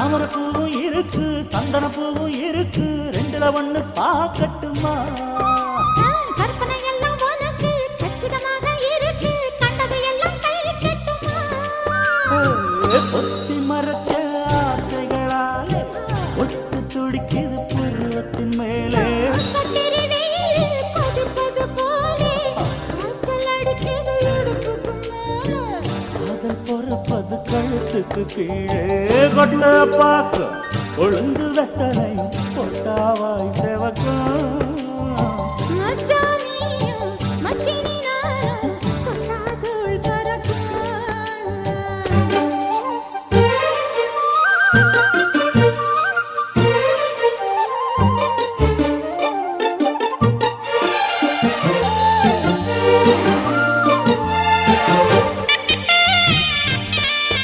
தாமரை பூவும் இருக்கு சந்தன பூவும் இருக்கு ரெண்டுல ஒண்ணு பாக்கட்டுமா கற்பனை எல்லாம் உனக்கு சச்சிதமாக இருக்கு கண்டது எல்லாம் கை கட்டுமா பொத்தி மறைச்ச ஆசைகளாலே ஒட்டு துடிக்குது புருவத்தின் மேலே பொறுப்பது கழுத்துக்கு கீழே கொட்ட பார்க்க ஒழுங்கு வெத்தனை பொட்டாவாய் செவக்கும்